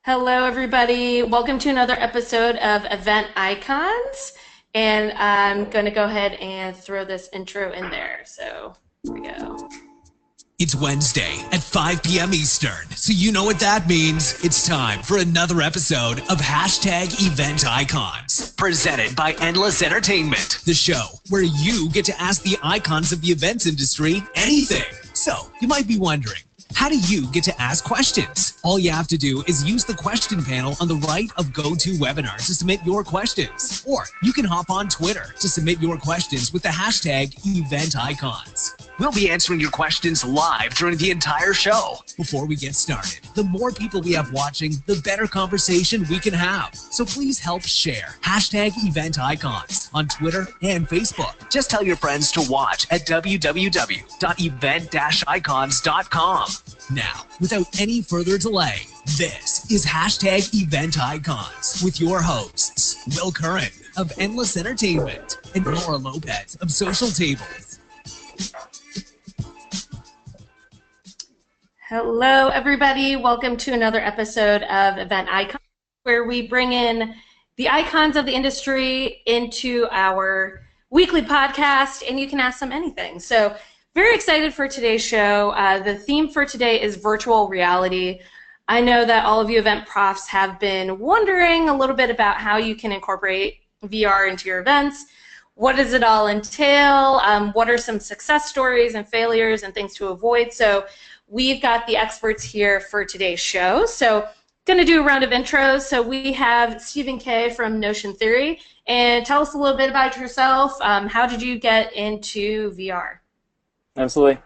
Hello, everybody. Welcome to another episode of Event Icons. And I'm going to go ahead and throw this intro in there. So here we go. It's Wednesday at 5 p.m. Eastern, so you know what that means. It's time for another episode of Event Icons, presented by Endless Entertainment, the show where you get to ask the icons of the events industry anything. So you might be wondering, how do you get to ask questions? All you have to do is use the question panel on the right of GoToWebinar to submit your questions. Or you can hop on Twitter to submit your questions with the hashtag EventIcons. We'll be answering your questions live during the entire show. Before we get started, the more people we have watching, the better conversation we can have. So please help share hashtag EventIcons on Twitter and Facebook. Just tell your friends to watch at www.event-icons.com. Now, without any further delay, this is hashtag Event Icons with your hosts, Will Curran of Endless Entertainment and Laura Lopez of Social Tables. Hello, everybody. Welcome to another episode of Event Icons, where we bring in the icons of the industry into our weekly podcast, and you can ask them anything. So very excited for today's show. The theme for today is virtual reality. I know that all of you event profs have been wondering a little bit about how you can incorporate VR into your events. What does it all entail? What are some success stories and failures and things to avoid? So we've got the experts here for today's show. So going to do a round of intros. So we have Stephen Kae from Notion Theory. And tell us a little bit about yourself. How did you get into VR? Absolutely.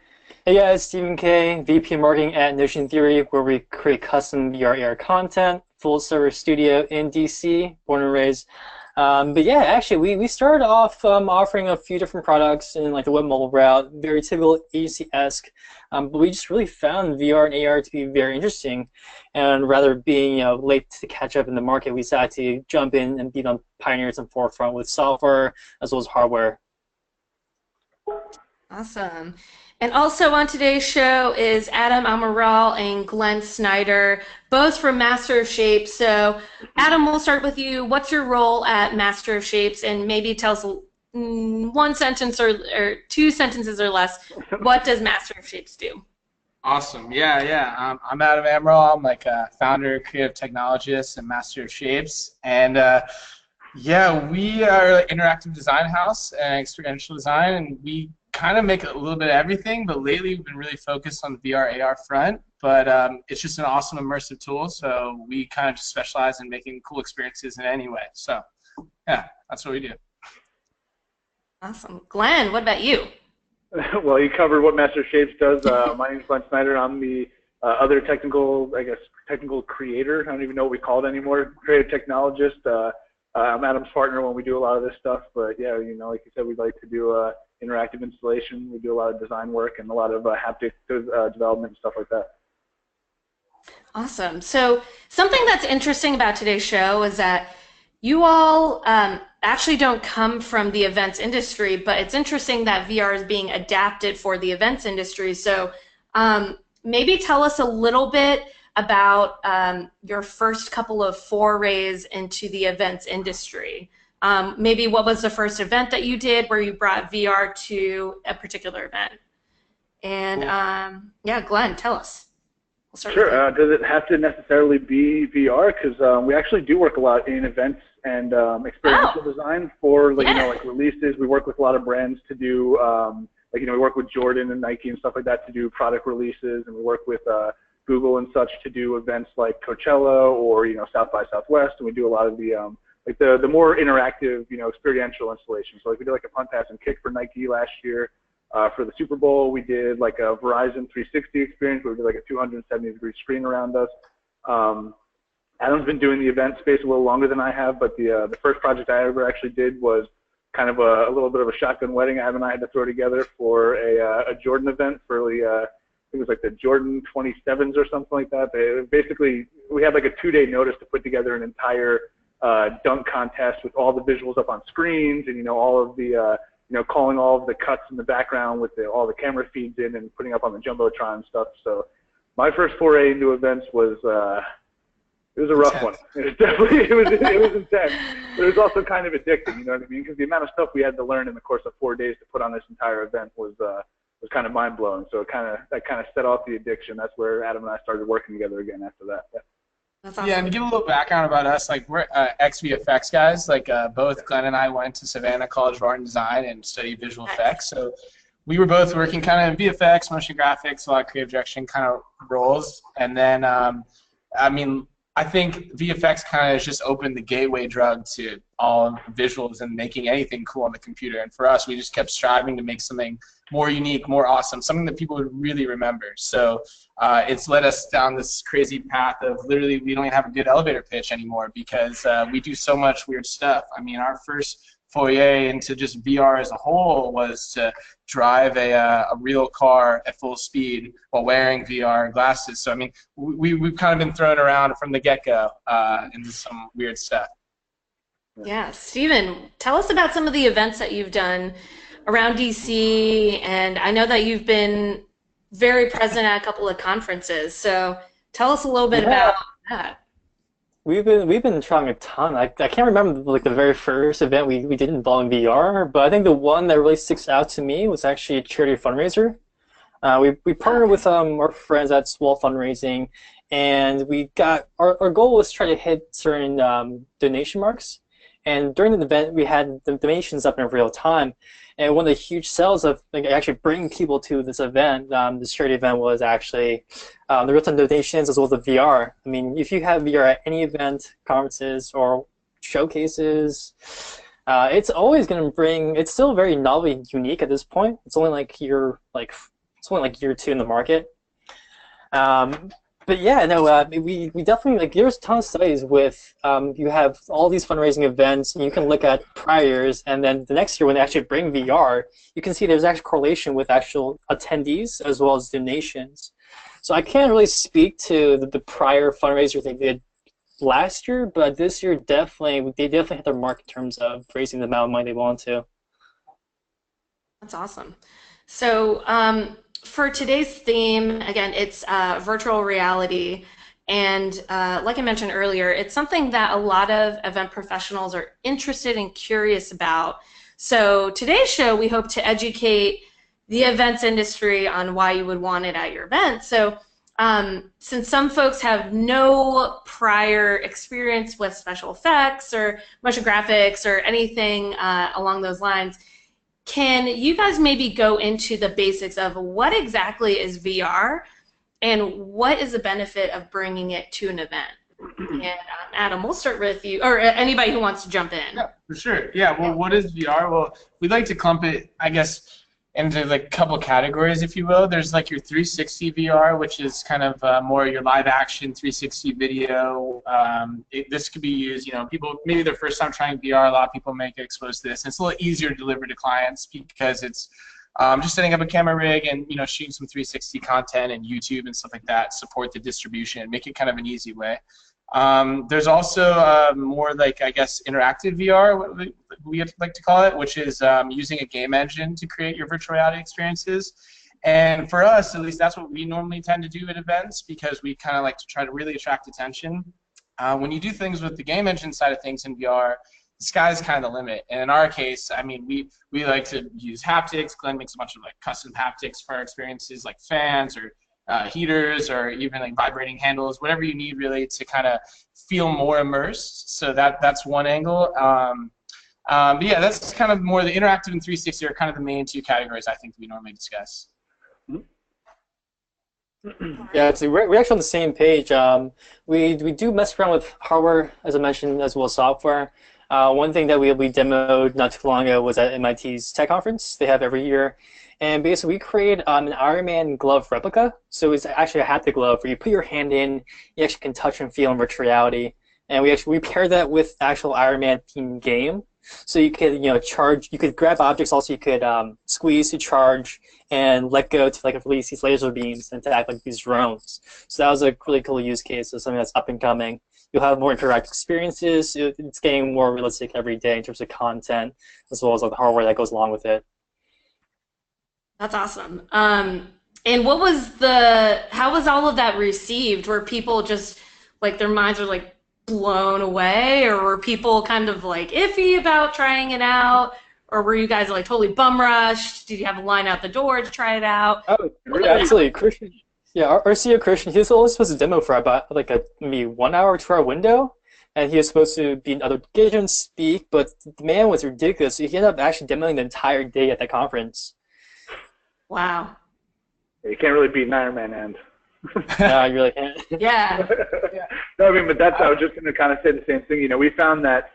Hey guys, Stephen Kae, VP Marketing at Notion Theory, where we create custom VR AR content, full service studio in DC, born and raised. But yeah, actually, we started off offering a few different products in like the web mobile route, very typical agency-esque. But we just really found VR and AR to be very interesting, and rather being late to catch up in the market, we decided to jump in and be on pioneers and forefront with software as well as hardware. Awesome. And also on today's show is Adam Amaral and Glenn Snyder, both from Master of Shapes. So Adam, we'll start with you. What's your role at Master of Shapes? And maybe tell us one sentence or two sentences or less. What does Master of Shapes do? Awesome. Yeah. I'm Adam Amaral. I'm like a founder, creative technologist, and Master of Shapes. And yeah, we are an interactive design house and experiential design, and we kind of make a little bit of everything, but lately we've been really focused on the VR AR front. But it's just an awesome immersive tool, so we kind of just specialize in making cool experiences in any way. So yeah, that's what we do. Awesome. Glenn, what about you? Well, you covered what Master Shapes does. My name is Glenn Snyder. I'm the other technical creator. I don't even know what we call it anymore. Creative technologist. I'm Adam's partner when we do a lot of this stuff. But yeah, like you said, we'd like to do interactive installation. We do a lot of design work and a lot of haptic development and stuff like that. Awesome. So something that's interesting about today's show is that you all actually don't come from the events industry, but it's interesting that VR is being adapted for the events industry. So maybe tell us a little bit about your first couple of forays into the events industry. Maybe what was the first event that you did where you brought VR to a particular event? And yeah, Glenn, tell us. We'll start with you. Does it have to necessarily be VR? Because we actually do work a lot in events and experiential design for like releases. We work with a lot of brands to do we work with Jordan and Nike and stuff like that to do product releases, and we work with Google and such to do events like Coachella or South by Southwest, and we do a lot of the the more interactive experiential installations. So like we did like a punt, pass, and kick for Nike last year. For the Super Bowl, we did like a Verizon 360 experience where we did like a 270-degree screen around us. Adam's been doing the event space a little longer than I have, but the first project I ever actually did was kind of a little bit of a shotgun wedding Adam and I had to throw together for a Jordan event for the I think it was like the Jordan 27s or something like that. Basically, we had like a 2-day notice to put together an entire dunk contest with all the visuals up on screens and all of the calling all of the cuts in the background with all the camera feeds in and putting up on the Jumbotron and stuff. So my first foray into events was It was a rough one. It was definitely it was intense, but it was also kind of addicting. You know what I mean? Because the amount of stuff we had to learn in the course of 4 days to put on this entire event was kind of mind blowing. So that kind of set off the addiction. That's where Adam and I started working together again after that. Yeah. That's awesome. Yeah, and to give a little background about us, like we're ex-VFX guys. Like both Glenn and I went to Savannah College of Art and Design and studied visual effects. So we were both working kind of in VFX, motion graphics, a lot of creative direction kind of roles. And then, I mean, I think VFX kind of has just opened the gateway drug to all visuals and making anything cool on the computer. And for us, we just kept striving to make something more unique, more awesome, something that people would really remember. So it's led us down this crazy path of literally we don't even have a good elevator pitch anymore because we do so much weird stuff. I mean, our first foray into just VR as a whole was to drive a real car at full speed while wearing VR glasses. So I mean, we've kind of been thrown around from the get-go into some weird stuff. Yeah, Stephen, tell us about some of the events that you've done around DC, and I know that you've been very present at a couple of conferences. So tell us a little bit about that. We've been trying a ton. I can't remember like the very first event we did involving VR, but I think the one that really sticks out to me was actually a charity fundraiser. We partnered with our friends at Swell Fundraising, and we got our goal was to try to hit certain donation marks. And during the event, we had the donations up in real time. And one of the huge sales of like, actually bringing people to this event, this charity event, was actually the real-time donations as well as the VR. I mean, if you have VR at any event, conferences, or showcases, it's always going to bring. It's still very novel and unique at this point. It's only like year 2 in the market. But yeah, no, we definitely, like, there's a ton of studies with, you have all these fundraising events, and you can look at prior years, and then the next year when they actually bring VR, you can see there's actually correlation with actual attendees as well as donations. So I can't really speak to the prior fundraiser they did last year, but this year they definitely hit their mark in terms of raising the amount of money they want to. That's awesome. So, for today's theme, again, it's virtual reality, and like I mentioned earlier, it's something that a lot of event professionals are interested and curious about. So today's show, we hope to educate the events industry on why you would want it at your event. So since some folks have no prior experience with special effects or motion graphics or anything along those lines, can you guys maybe go into the basics of what exactly is VR and what is the benefit of bringing it to an event? And Adam, we'll start with you, or anybody who wants to jump in. Yeah, for sure. Yeah, well, what is VR? Well, we'd like to clump it, I guess, into like a couple categories, if you will. There's like your 360 VR, which is kind of more your live action 360 video. This could be used, you know, people, maybe their first time trying VR, a lot of people may get exposed to this. And it's a little easier to deliver to clients because it's just setting up a camera rig and, you know, shooting some 360 content and YouTube and stuff like that, support the distribution, make it kind of an easy way. There's also more like, I guess, interactive VR, what we like to call it, which is using a game engine to create your virtual reality experiences. And for us, at least, that's what we normally tend to do at events because we kind of like to try to really attract attention. When you do things with the game engine side of things in VR, the sky's kind of the limit. And in our case, I mean, we like to use haptics. Glenn makes a bunch of like custom haptics for our experiences, like fans or heaters or even like vibrating handles, whatever you need really to kind of feel more immersed. So that's one angle. But yeah, that's kind of more the interactive and 360 are kind of the main two categories I think we normally discuss. Yeah, so we're actually on the same page. We do mess around with hardware, as I mentioned, as well as software. One thing that we demoed not too long ago was at MIT's tech conference. They have every year. And basically, we created an Iron Man glove replica. So it's actually a haptic glove where you put your hand in, you actually can touch and feel in virtual reality. And we paired that with actual Iron Man themed game. So you could, you know, charge. You could grab objects. Also, you could squeeze to charge and let go to like release these laser beams and to act like these drones. So that was a really cool use case of something that's up and coming. You'll have more interactive experiences. It's getting more realistic every day in terms of content, as well as like the hardware that goes along with it. That's awesome. And how was all of that received? Were people just like their minds were like blown away, or were people kind of like iffy about trying it out, or were you guys like totally bum rushed? Did you have a line out the door to try it out? Oh, yeah, absolutely. Christian, yeah, our CEO Christian, he was only supposed to demo for about like a maybe 1 hour or 2 hour window, and he was supposed to be in other occasions, speak, but the man was ridiculous. He ended up actually demoing the entire day at the conference. Wow. You can't really beat an Iron Man end. No, you really can't. Yeah. No, I mean, but I was just going to kind of say the same thing. You know, we found that,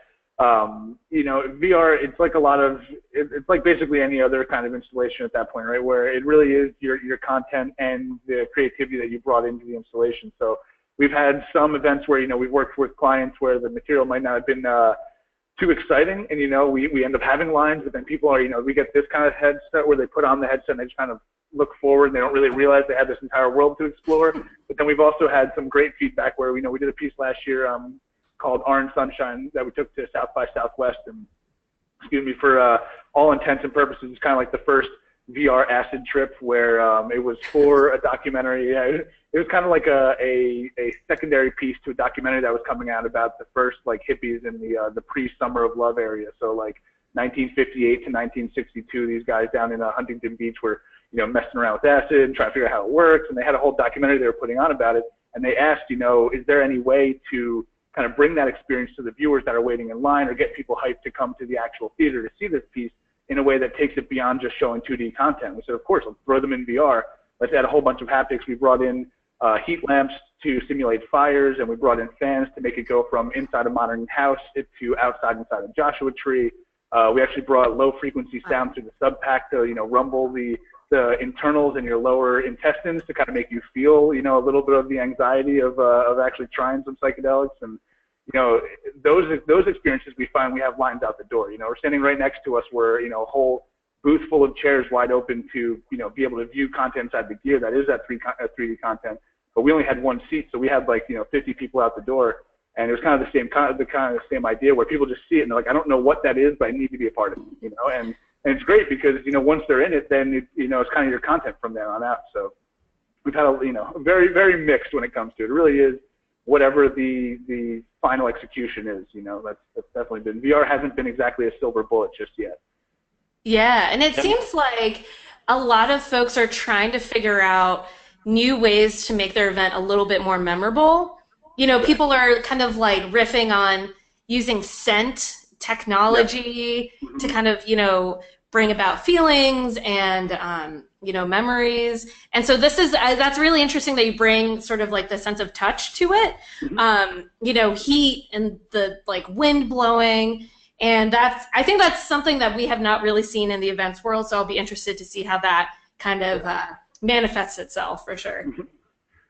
you know, VR, it's like it's like basically any other kind of installation at that point, right? Where it really is your content and the creativity that you brought into the installation. So we've had some events where, you know, we've worked with clients where the material might not have been too exciting, and, you know, we end up having lines, but then people are, you know, we get this kind of headset where they put on the headset and they just kind of look forward and they don't really realize they have this entire world to explore. But then we've also had some great feedback where, you know, we did a piece last year called Orange Sunshine that we took to South by Southwest, and for all intents and purposes, it's kind of like the first VR acid trip where it was for a documentary. Yeah, it was kind of like a secondary piece to a documentary that was coming out about the first like hippies in the pre-Summer of Love area. So like 1958 to 1962, these guys down in Huntington Beach were, you know, messing around with acid and trying to figure out how it works, and they had a whole documentary they were putting on about it. And they asked, you know, is there any way to kind of bring that experience to the viewers that are waiting in line, or get people hyped to come to the actual theater to see this piece in a way that takes it beyond just showing 2D content? We said, of course, let's throw them in VR. Let's add a whole bunch of haptics. We brought in heat lamps to simulate fires, and we brought in fans to make it go from inside a modern house to outside inside a Joshua tree. We actually brought low-frequency sound through the sub-pack to, you know, rumble the internals in your lower intestines to kind of make you feel, you know, a little bit of the anxiety of actually trying some psychedelics. And, you know, those experiences we find we have lines out the door. You know, we're standing right next to us where, you know, a whole booth full of chairs wide open to, you know, be able to view content inside the gear that is that 3D content. But we only had one seat, so we had like, you know, 50 people out the door. And it was kind of the same idea where people just see it and they're like, I don't know what that is, but I need to be a part of it, you know. And it's great because, you know, once they're in it, then it, you know, it's kind of your content from there on out. So we've had you know, very, very mixed when it comes to it. It really is whatever the final execution is. You know, that's definitely been, VR hasn't been exactly a silver bullet just yet. Yeah, and it seems like a lot of folks are trying to figure out new ways to make their event a little bit more memorable. You know, people are kind of like riffing on using scent technology to kind of, you know, bring about feelings and, you know, memories. And so this is, that's really interesting that you bring sort of like the sense of touch to it. You know, heat and the like wind blowing. And I think that's something that we have not really seen in the events world. So I'll be interested to see how that kind of manifests itself for sure.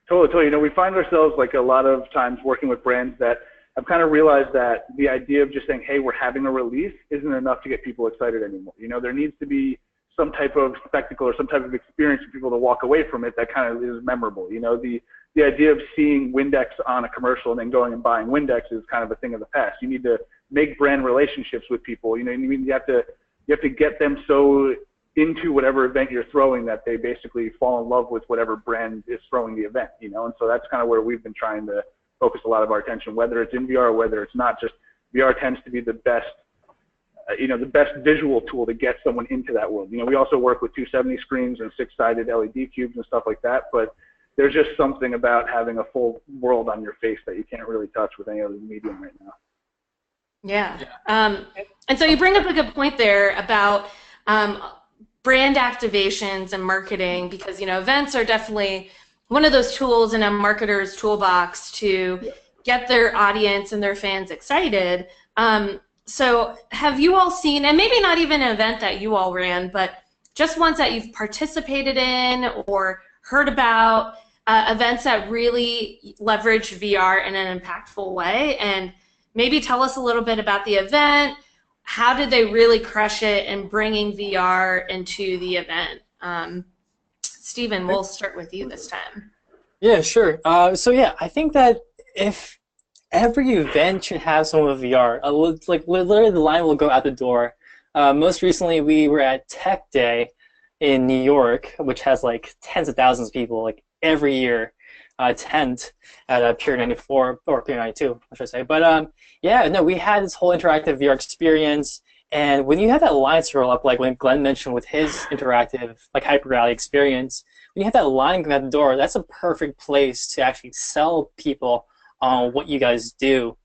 Totally. You know, we find ourselves like a lot of times working with brands that have kind of realized that the idea of just saying, hey, we're having a release isn't enough to get people excited anymore. You know, there needs to be some type of spectacle or some type of experience for people to walk away from it that kind of is memorable. You know, the idea of seeing Windex on a commercial and then going and buying Windex is kind of a thing of the past. You need to make brand relationships with people. You know, you have to get them so into whatever event you're throwing that they basically fall in love with whatever brand is throwing the event, you know. And so that's kind of where we've been trying to focus a lot of our attention, whether it's in VR or whether it's not. Just VR tends to be the best, you know, the best visual tool to get someone into that world. You know, we also work with 270 screens and 6-sided LED cubes and stuff like that, but there's just something about having a full world on your face that you can't really touch with any other medium right now. Yeah. And so you bring up a good point there about brand activations and marketing, because, you know, events are definitely one of those tools in a marketer's toolbox to get their audience and their fans excited. So have you all seen, and maybe not even an event that you all ran, but just ones that you've participated in or heard about, events that really leverage VR in an impactful way? And maybe tell us a little bit about the event. How did they really crush it in bringing VR into the event? Stephen, we'll start with you this time. Yeah, sure. So yeah, I think that if every event should have some of VR, like literally the line will go out the door. Most recently, we were at Tech Day in New York, which has like tens of thousands of people like every year. tent at Pier 94 or Pier 92, I should say. But yeah, no, we had this whole interactive VR experience, and when you have that line to roll up, like when Glenn mentioned with his interactive like hyper rally experience, when you have that line going at the door, that's a perfect place to actually sell people on what you guys do.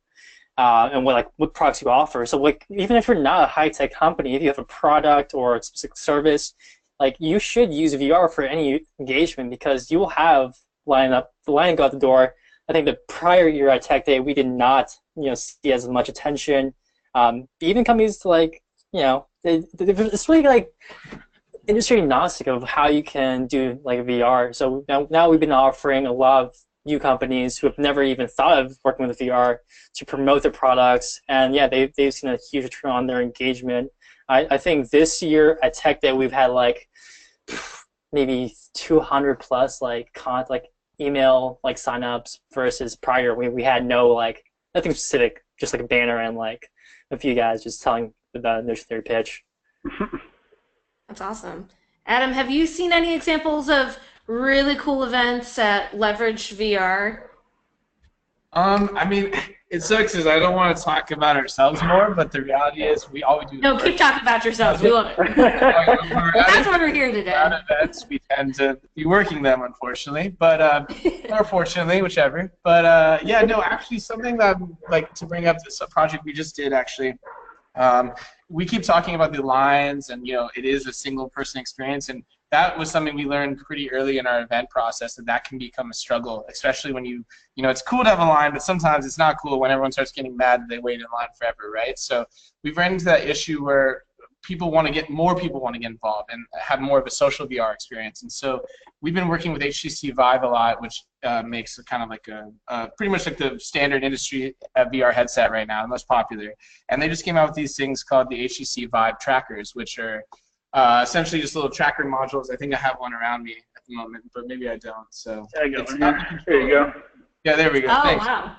And what products you offer. So like even if you're not a high tech company, if you have a product or a specific service, like you should use VR for any engagement because you will have the line go out the door. I think the prior year at Tech Day we did not see as much attention. Even companies like it's really like industry agnostic of how you can do like VR. So now we've been offering a lot of new companies who have never even thought of working with VR to promote their products, and yeah, they've seen a huge return on their engagement. I think this year at Tech Day we've had like maybe 200 plus like email like signups versus prior we had nothing specific, just like a banner and like a few guys just telling the Notion Theory pitch. That's awesome. Adam, have you seen any examples of really cool events that leverage VR? I mean, it sucks because I don't want to talk about ourselves more, but the reality is we always do. No, keep talking about yourselves. We love it. That's what we're here today. At events, we tend to be working them, unfortunately, but or fortunately, whichever. But yeah, no, actually, something that I'd like to bring up, this project we just did actually. We keep talking about the lines, and it is a single person experience, and that was something we learned pretty early in our event process, that can become a struggle, especially when it's cool to have a line, but sometimes it's not cool when everyone starts getting mad that they wait in line forever, right? So we've run into that issue where more people want to get involved and have more of a social VR experience. And so we've been working with HTC Vive a lot, which makes it kind of like pretty much like the standard industry VR headset right now, the most popular. And they just came out with these things called the HTC Vive trackers, which are essentially just little tracker modules. I think I have one around me at the moment, but maybe I don't. So there you go. Yeah, there we go. Oh, thanks. wow.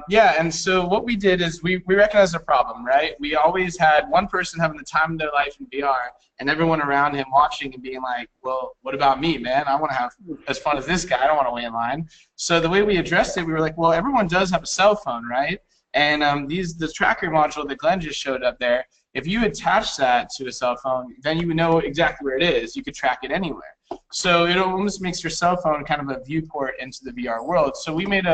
Yeah, and so what we did is we recognized a problem, right? We always had one person having the time of their life in VR, and everyone around him watching and being like, well, what about me, man? I want to have as fun as this guy. I don't want to wait in line. So the way we addressed it, we were like, well, everyone does have a cell phone, right? And the tracker module that Glenn just showed up there, if you attach that to a cell phone, then you would know exactly where it is. You could track it anywhere. So it almost makes your cell phone kind of a viewport into the VR world. So we made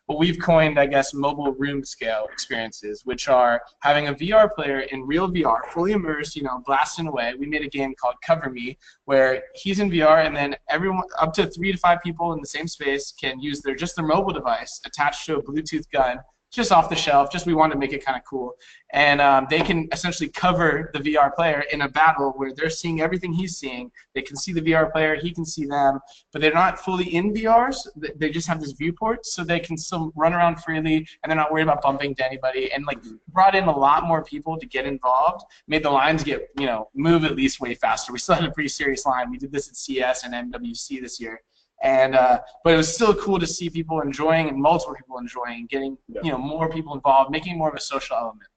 what we've coined, I guess, mobile room scale experiences, which are having a VR player in real VR, fully immersed, blasting away. We made a game called Cover Me, where he's in VR, and then everyone, up to 3 to 5 people in the same space, can use their mobile device attached to a Bluetooth gun, just off the shelf. We wanted to make it kind of cool. And they can essentially cover the VR player in a battle where they're seeing everything he's seeing. They can see the VR player, he can see them, but they're not fully in VRs. They just have this viewport, so they can still run around freely, and they're not worried about bumping into anybody. And brought in a lot more people to get involved, made the lines move at least way faster. We still had a pretty serious line. We did this at CS and MWC this year. And but it was still cool to see people enjoying, and multiple people enjoying, getting more people involved, making more of a social element.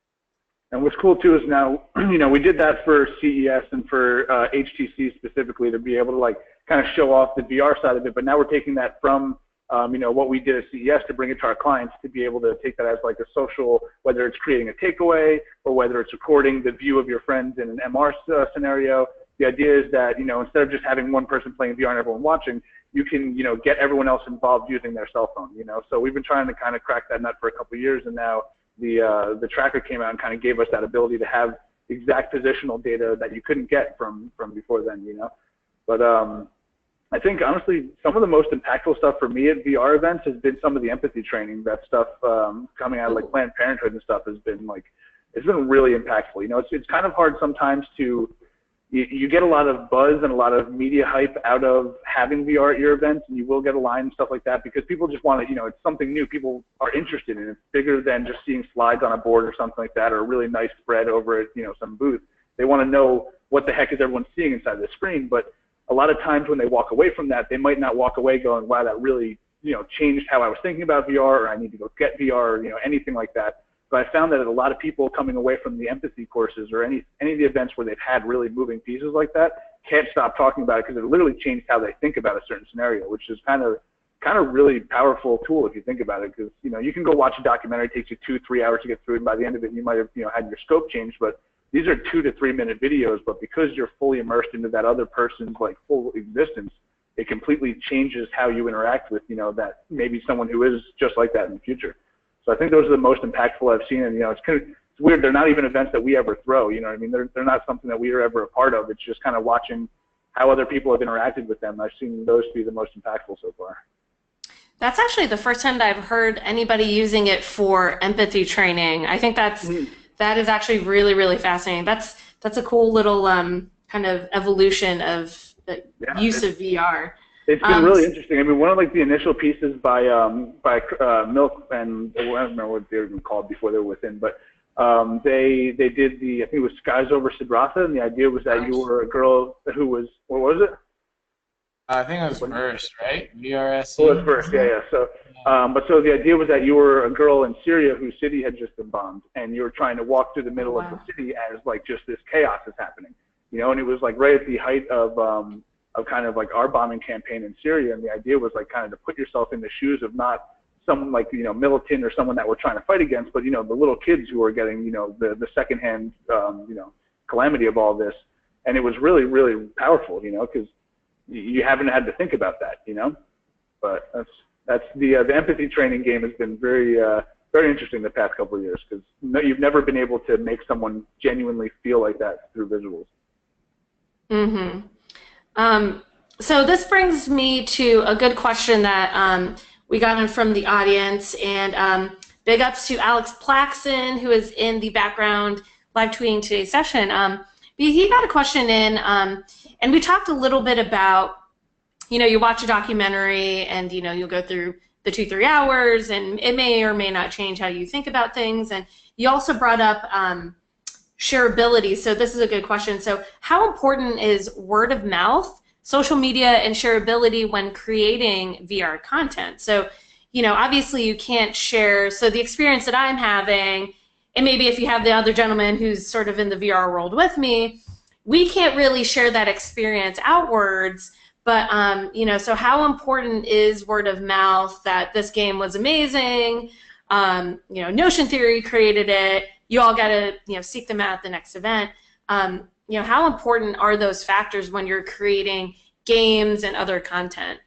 And what's cool too is now we did that for CES and for HTC specifically to be able to kind of show off the VR side of it. But now we're taking that from what we did at CES to bring it to our clients to be able to take that as like a social, whether it's creating a takeaway or whether it's recording the view of your friends in an MR scenario. The idea is that instead of just having one person playing VR and everyone watching, you can, get everyone else involved using their cell phone, So we've been trying to kind of crack that nut for a couple of years, and now the tracker came out and kind of gave us that ability to have exact positional data that you couldn't get from before then, But I think, honestly, some of the most impactful stuff for me at VR events has been some of the empathy training. That stuff coming out of Planned Parenthood and stuff has been it's been really impactful. It's kind of hard sometimes to you get a lot of buzz and a lot of media hype out of having VR at your events, and you will get a line and stuff like that because people just want to, it's something new. People are interested in it. It's bigger than just seeing slides on a board or something like that, or a really nice spread over at, some booth. They want to know what the heck is everyone seeing inside the screen. But a lot of times when they walk away from that, they might not walk away going, wow, that really, changed how I was thinking about VR, or I need to go get VR, or, anything like that. But I found that a lot of people coming away from the empathy courses or any of the events where they've had really moving pieces like that can't stop talking about it because it literally changed how they think about a certain scenario, which is kind of kind of really powerful tool if you think about it, because you can go watch a documentary, it takes you 2-3 hours to get through it, and by the end of it you might have had your scope changed, but these are 2 to 3 minute videos, but because you're fully immersed into that other person's like full existence, it completely changes how you interact with that maybe someone who is just like that in the future. So I think those are the most impactful I've seen, and it's weird, they're not even events that we ever throw, I mean, they're not something that we are ever a part of. It's just kind of watching how other people have interacted with them. I've seen those be the most impactful so far. That's actually the first time that I've heard anybody using it for empathy training. I think that is actually really, really fascinating. That's a cool little kind of evolution of the use of VR. It's been really interesting. I mean, one of like the initial pieces by Milk, and I don't remember what they were even called before they were within, but they did I think it was Skies Over Siddhartha, and the idea was that you were a girl who was, what was it? I think it was Verse, right? VRSE. Oh, it's Verse, yeah. So, so the idea was that you were a girl in Syria whose city had just been bombed, and you were trying to walk through the middle of the city as like just this chaos is happening, and it was like right at the height of kind of like our bombing campaign in Syria, and the idea was like kind of to put yourself in the shoes of not someone like militant or someone that we're trying to fight against, but the little kids who are getting the secondhand calamity of all this, and it was really, really powerful, because you haven't had to think about that, but that's the empathy training game has been very very interesting the past couple of years, because you've never been able to make someone genuinely feel like that through visuals. So this brings me to a good question that we got in from the audience, and big ups to Alex Plaxon, who is in the background live tweeting today's session. He got a question in, and we talked a little bit about, you watch a documentary and, you'll go through the 2-3 hours, and it may or may not change how you think about things. And you also brought up shareability. So this is a good question. So how important is word of mouth, social media, and shareability when creating VR content? So, obviously you can't share. So the experience that I'm having, and maybe if you have the other gentleman who's sort of in the VR world with me, we can't really share that experience outwards. But, so how important is word of mouth that this game was amazing? Notion Theory created it. You all got to, seek them out at the next event. How important are those factors when you're creating games and other content?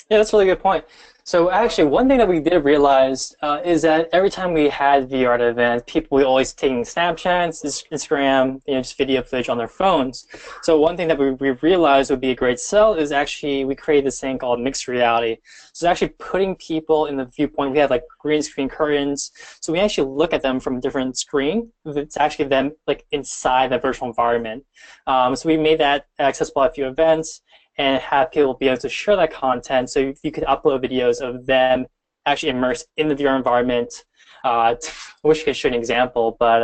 Yeah, that's a really good point. So actually, one thing that we did realize is that every time we had VR at events, people were always taking Snapchats, Instagram, just video footage on their phones. So one thing that we realized would be a great sell is actually we created this thing called mixed reality. So actually putting people in the viewpoint, we had like green screen curtains. So we actually look at them from a different screen. It's actually them like inside the virtual environment. So we made that accessible at a few events, and have people be able to share that content. So you could upload videos of them actually immersed in the VR environment. I wish I could show an example, but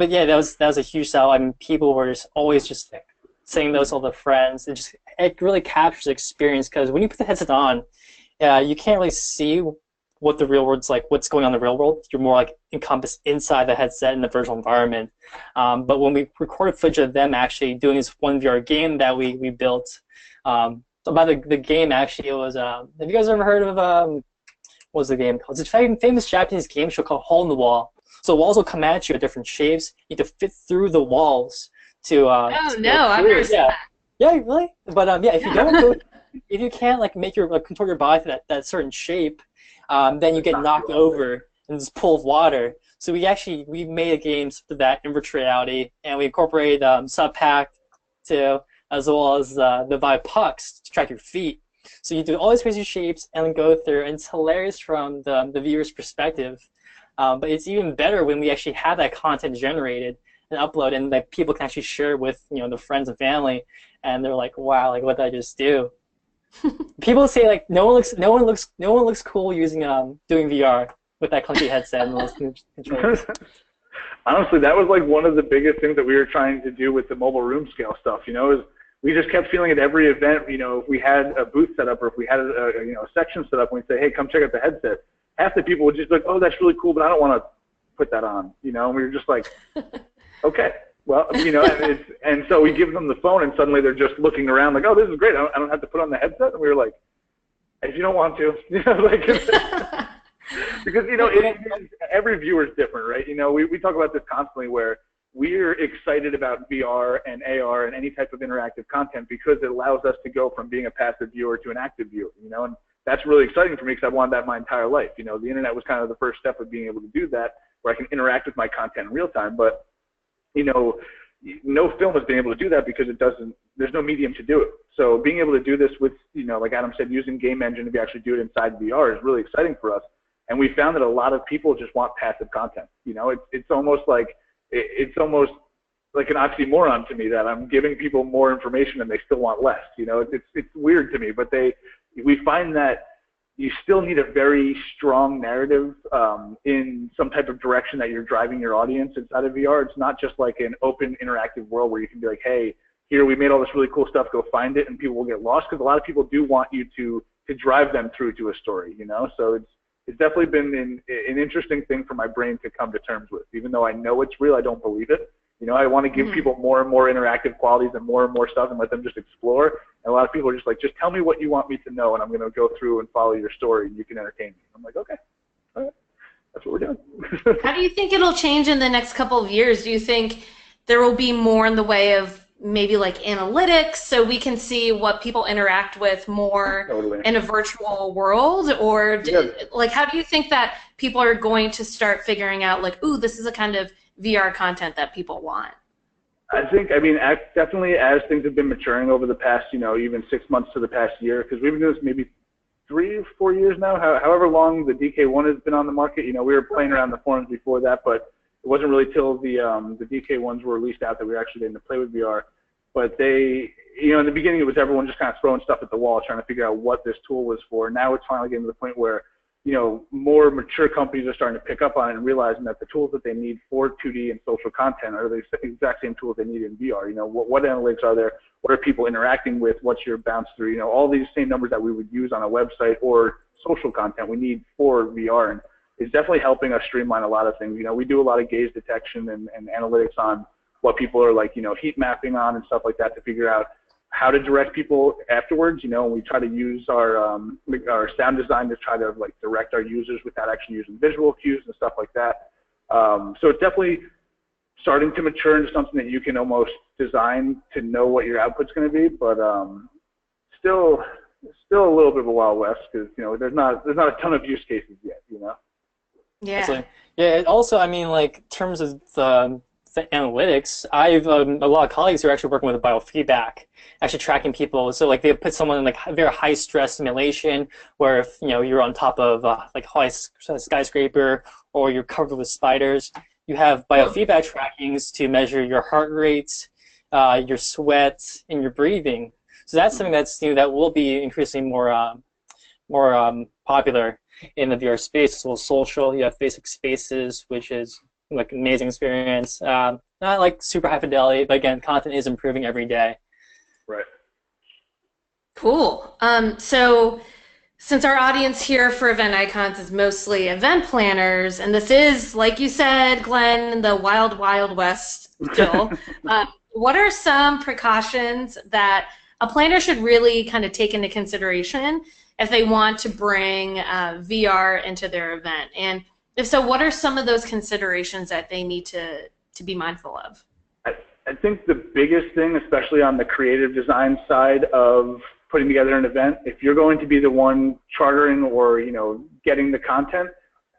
yeah, that was a huge sell. I mean, people were just always just like, saying those to all their friends. It really captures the experience, because when you put the headset on, you can't really see what the real world's like, what's going on in the real world. You're more like encompassed inside the headset in the virtual environment. But when we recorded footage of them actually doing this one VR game that we built, so about the game actually, it was, have you guys ever heard of, what was the game called? It's a famous Japanese game show called Hole in the Wall. So walls will come at you at different shapes. You have to fit through the walls to I've never seen that. Yeah, really? But yeah, if you can't like make your contort your body to that certain shape, then you get knocked over in this pool of water. So we made a game for that in virtual reality, and we incorporated Subpack too, as well as the Vive pucks to track your feet. So you do all these crazy shapes and then go through, and it's hilarious from the viewer's perspective. But it's even better when we actually have that content generated and upload, and like people can actually share with their friends and family, and they're like, wow, like what did I just do? People say like no one looks cool using doing VR with that clunky headset and those controllers. Honestly, that was like one of the biggest things that we were trying to do with the mobile room scale stuff. Is we just kept feeling at every event. If we had a booth set up or if we had a section set up, and we'd say, hey, come check out the headset. Half the people would just be like, oh, that's really cool, but I don't want to put that on. And we were just like, okay. Well, and so we give them the phone, and suddenly they're just looking around like, oh, this is great. I don't have to put on the headset. And we were like, If you don't want to, like, because every viewer is different, right? We talk about this constantly where we're excited about VR and AR and any type of interactive content because it allows us to go from being a passive viewer to an active viewer, and that's really exciting for me because I've wanted that my entire life. The internet was kind of the first step of being able to do that, where I can interact with my content in real time. But no film has been able to do that because there's no medium to do it. So being able to do this with, like Adam said, using Game Engine to actually do it inside VR is really exciting for us. And we found that a lot of people just want passive content. It's almost like an oxymoron to me that I'm giving people more information and they still want less. It's weird to me, but we find that you still need a very strong narrative in some type of direction that you're driving your audience inside of VR. It's not just like an open interactive world where you can be like, hey, here we made all this really cool stuff, go find it, and people will get lost, because a lot of people do want you to drive them through to a story, So it's definitely been an interesting thing for my brain to come to terms with. Even though I know it's real, I don't believe it. I want to give people more and more interactive qualities and more stuff and let them just explore. And a lot of people are just like, just tell me what you want me to know, and I'm going to go through and follow your story, and you can entertain me. I'm like, okay, all right, that's what we're doing. How do you think it'll change in the next couple of years? Do you think there will be more in the way of maybe like analytics, so we can see what people interact with more in a virtual world? Or like, how do you think that people are going to start figuring out, like, ooh, this is a kind of VR content that people want? Definitely as things have been maturing over the past, even 6 months to the past year, because we've been doing this maybe 3 or 4 years now, however long the DK1 has been on the market. We were playing around the forums before that, but it wasn't really till the DK1s were released out that we were actually getting to play with VR. But in the beginning it was everyone just kind of throwing stuff at the wall, trying to figure out what this tool was for. Now it's finally getting to the point where more mature companies are starting to pick up on it and realizing that the tools that they need for 2D and social content are the exact same tools they need in VR. What analytics are there? What are people interacting with? What's your bounce through? All these same numbers that we would use on a website or social content we need for VR. And it's definitely helping us streamline a lot of things. We do a lot of gaze detection and analytics on what people are like, heat mapping on and stuff like that to figure out how to direct people afterwards, and we try to use our sound design to try to like direct our users without actually using visual cues and stuff like that. So it's definitely starting to mature into something that you can almost design to know what your output's going to be, but still a little bit of a Wild West because there's not a ton of use cases yet. Yeah. Yeah. Also, like in terms of the analytics, I've a lot of colleagues who are actually working with biofeedback, actually tracking people. So like they put someone in like a very high stress simulation where if you're on top of like a high skyscraper or you're covered with spiders, you have biofeedback trackings to measure your heart rate, your sweat, and your breathing. So that's something that's that will be increasingly more popular in the VR space. So social, you have basic spaces, which is like an amazing experience. Not like super high fidelity, but again, content is improving every day. Right. Cool. So since our audience here for Event Icons is mostly event planners, and this is, like you said, Glenn, the wild, wild west still, what are some precautions that a planner should really kind of take into consideration if they want to bring VR into their event? And if so, what are some of those considerations that they need to be mindful of? I think the biggest thing, especially on the creative design side of putting together an event, if you're going to be the one chartering or getting the content,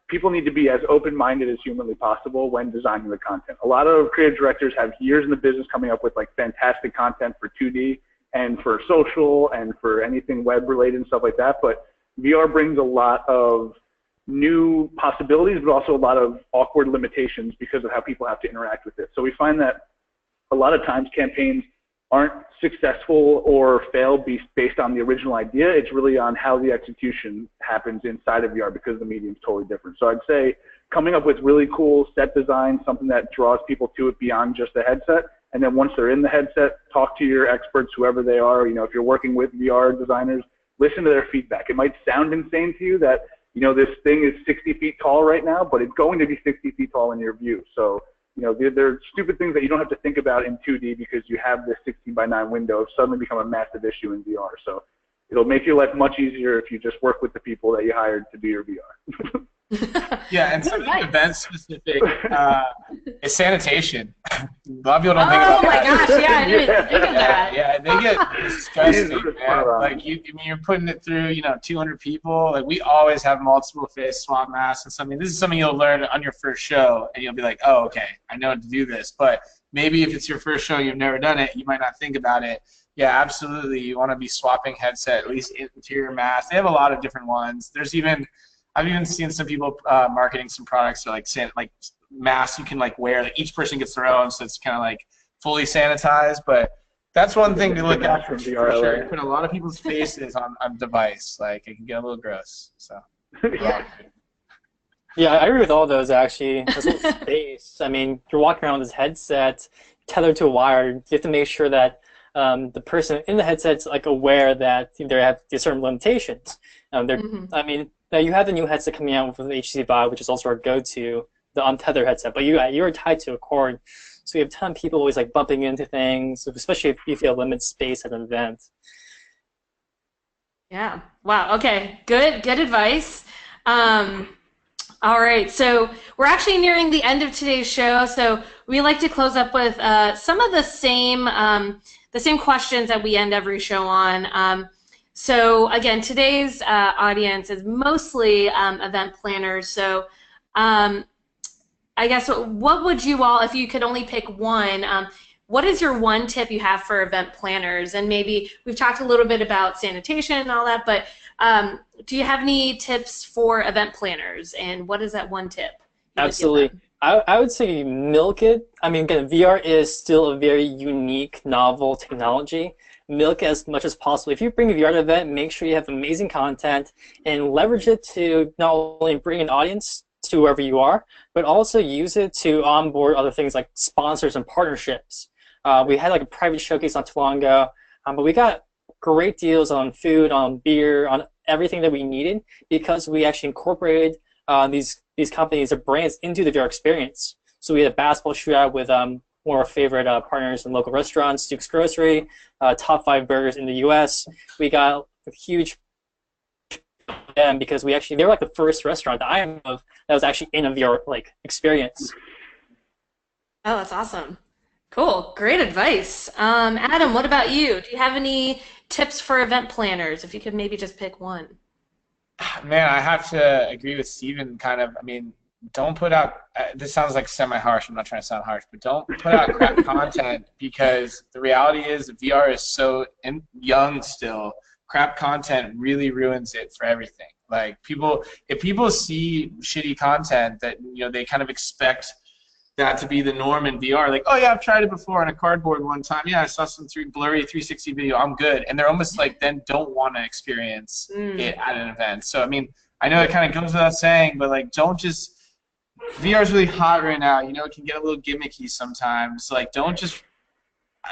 people need to be as open-minded as humanly possible when designing the content. A lot of creative directors have years in the business coming up with like fantastic content for 2D and for social and for anything web-related and stuff like that, but VR brings a lot of new possibilities, but also a lot of awkward limitations because of how people have to interact with it. So we find that a lot of times campaigns aren't successful or fail based on the original idea. It's really on how the execution happens inside of VR because the medium's totally different. So I'd say coming up with really cool set design, something that draws people to it beyond just the headset, and then once they're in the headset, talk to your experts, whoever they are. If you're working with VR designers, listen to their feedback. It might sound insane to you that this thing is 60 feet tall right now, but it's going to be 60 feet tall in your view. So, there are stupid things that you don't have to think about in 2D because you have this 16:9 window suddenly become a massive issue in VR. So, it'll make your life much easier if you just work with the people that you hired to do your VR. Yeah, and something event specific is sanitation. A lot of people don't think about that. Oh my gosh, yeah, I didn't even think of that. Yeah, they get disgusting, man. Like you're putting it through, 200 people. Like we always have multiple face swab masks and something. This is something you'll learn on your first show, and you'll be like, oh, okay, I know how to do this. But maybe if it's your first show, you've never done it, you might not think about it. Yeah, absolutely. You want to be swapping headset, at least interior masks. They have a lot of different ones. I've even seen some people marketing some products that like masks you can wear. Like each person gets their own, so it's kind of like fully sanitized. But that's one thing to look at for sure. You put a lot of people's faces on device. Like it can get a little gross. So. Yeah, I agree with all those actually. This whole space. I mean, you're walking around with this headset tethered to a wire. You have to make sure that the person in the headset's aware that they have certain limitations. I mean. Now you have the new headset coming out with the HTC Vive, which is also our go-to, the untethered headset. But you're tied to a cord, so you have a ton of people always bumping into things, especially if you feel limited space at an event. Yeah. Wow. Okay. Good advice. All right. So we're actually nearing the end of today's show. So we like to close up with some of the same questions that we end every show on. So again, today's audience is mostly event planners. So I guess what would you all, if you could only pick one, what is your one tip you have for event planners? And maybe we've talked a little bit about sanitation and all that, but do you have any tips for event planners? And what is that one tip? Absolutely. I would say milk it. I mean, again, VR is still a very unique, novel technology. Milk as much as possible. If you bring a VR to an event, make sure you have amazing content and leverage it to not only bring an audience to wherever you are, but also use it to onboard other things like sponsors and partnerships. We had a private showcase not too long ago, but we got great deals on food, on beer, on everything that we needed because we actually incorporated these companies or brands into the VR experience. So we had a basketball shootout with one of our favorite partners in local restaurants, Duke's Grocery, top 5 burgers in the U.S. We got a huge them because they were the first restaurant that I am of that was actually in a VR experience. Oh, that's awesome. Cool. Great advice. Adam, what about you? Do you have any tips for event planners? If you could maybe just pick one. Man, I have to agree with Stephen kind of. I mean, don't put out, this sounds semi-harsh, I'm not trying to sound harsh, but don't put out crap content because the reality is that VR is so young still. Crap content really ruins it for everything. If people see shitty content that, they kind of expect that to be the norm in VR, oh yeah, I've tried it before on a cardboard one time, yeah, I saw some blurry 360 video, I'm good. And they're almost then don't want to experience it at an event. So, I mean, I know it kind of goes without saying, but don't just, VR is really hot right now. It can get a little gimmicky sometimes. Don't just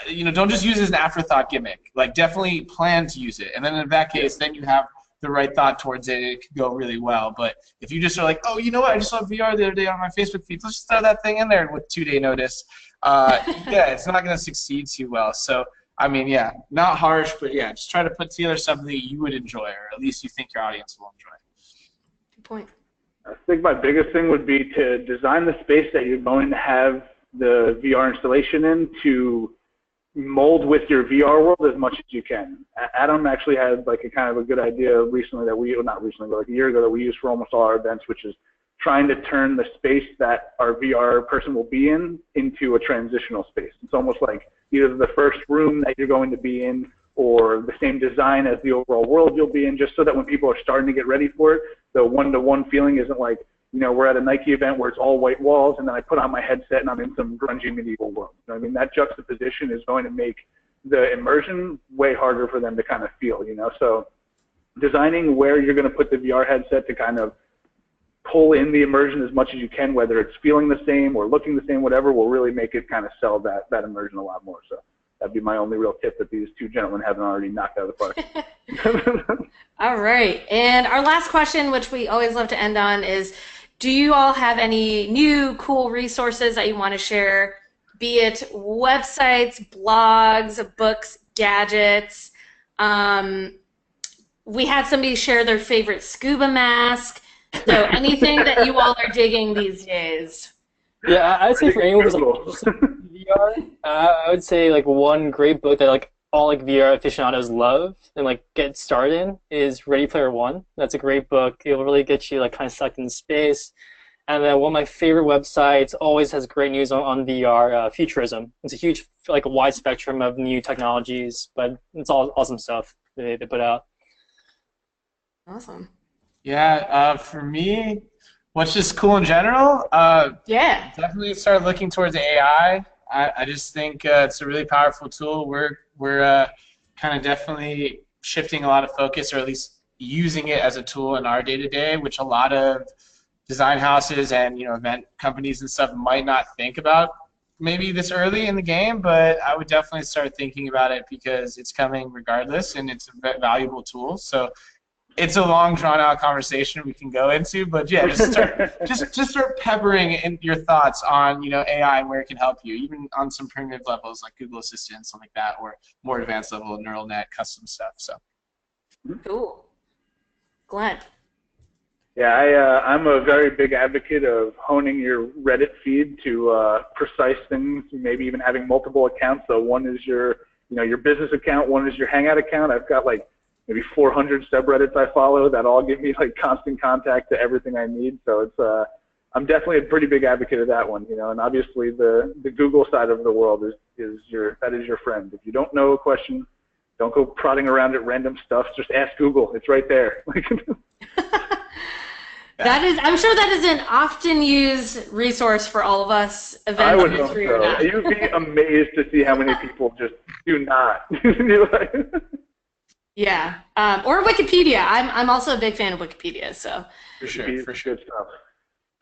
use it as an afterthought gimmick. Definitely plan to use it, and then in that case, then you have the right thought towards it. It could go really well. But if you just are oh, you know what? I just saw VR the other day on my Facebook feed. Let's just throw that thing in there with 2-day notice. Yeah, it's not going to succeed too well. So, I mean, yeah, not harsh, but yeah, just try to put together something that you would enjoy, or at least you think your audience will enjoy. Good point. I think my biggest thing would be to design the space that you're going to have the VR installation in to mold with your VR world as much as you can. Adam actually had a kind of a good idea recently that not recently, but a year ago that we used for almost all our events, which is trying to turn the space that our VR person will be in into a transitional space. It's almost like either the first room that you're going to be in or the same design as the overall world you'll be in, just so that when people are starting to get ready for it, the one-to-one feeling isn't we're at a Nike event where it's all white walls and then I put on my headset and I'm in some grungy medieval world. I mean, that juxtaposition is going to make the immersion way harder for them to kind of feel, So designing where you're going to put the VR headset to kind of pull in the immersion as much as you can, whether it's feeling the same or looking the same, whatever, will really make it kind of sell that immersion a lot more. So that'd be my only real tip that these two gentlemen haven't already knocked out of the park. All right. And our last question, which we always love to end on, is do you all have any new cool resources that you want to share, be it websites, blogs, books, gadgets, we had somebody share their favorite scuba mask. So anything that you all are digging these days. Yeah, I'd say for anyone who's like VR, I would say like one great book that like all like VR aficionados love and like get started in is Ready Player One. That's a great book. It'll really get you like kind of sucked in space. And then one of my favorite websites always has great news on VR, Futurism. It's a huge, like, wide spectrum of new technologies, but it's all awesome stuff they put out. Awesome. Yeah, for me, what's just cool in general? Yeah. Definitely start looking towards AI. I just think it's a really powerful tool. We're kind of definitely shifting a lot of focus, or at least using it as a tool in our day-to-day, which a lot of design houses and event companies and stuff might not think about maybe this early in the game, but I would definitely start thinking about it because it's coming regardless, and it's a valuable tool. So it's a long, drawn-out conversation we can go into, but yeah, just start peppering in your thoughts on AI and where it can help you, even on some primitive levels like Google Assistant, something like that, or more advanced level neural net custom stuff. So Cool. Glenn. Yeah, I'm a very big advocate of honing your Reddit feed to precise things, maybe even having multiple accounts. So one is your business account, one is your Hangout account. I've got like maybe 400 subreddits I follow that all give me like constant contact to everything I need. So it's I'm definitely a pretty big advocate of that one, and obviously the Google side of the world is your friend. If you don't know a question, don't go prodding around at random stuff. Just ask Google. It's right there. I'm sure that is an often used resource for all of us. I would hope so. You'd be amazed to see how many people just do not. Yeah, or Wikipedia. I'm also a big fan of Wikipedia. So for sure. Stuff.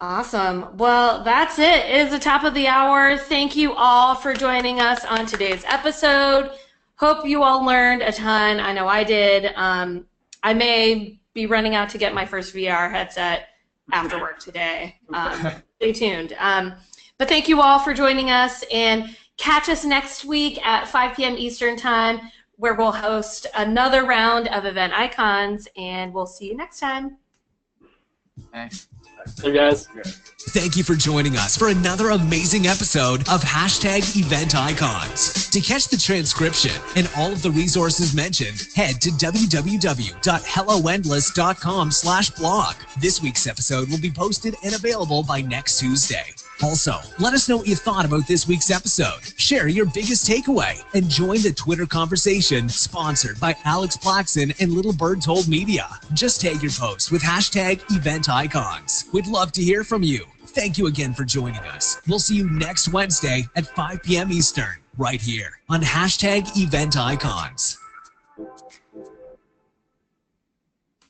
Awesome. Well, that's it. It is the top of the hour. Thank you all for joining us on today's episode. Hope you all learned a ton. I know I did. I may be running out to get my first VR headset after work today. Stay tuned. But thank you all for joining us, and catch us next week at 5 p.m. Eastern Time, where we'll host another round of Event Icons, and we'll see you next time. Thanks. Hey guys. Thank you for joining us for another amazing episode of #Event Icons. To catch the transcription and all of the resources mentioned, head to www.helloendless.com/blog. This week's episode will be posted and available by next Tuesday. Also, let us know what you thought about this week's episode. Share your biggest takeaway and join the Twitter conversation sponsored by Alex Plaxon and Little Bird Told Media. Just tag your post with #Event Icons. We'd love to hear from you. Thank you again for joining us. We'll see you next Wednesday at 5 p.m. Eastern, right here on #Event Icons.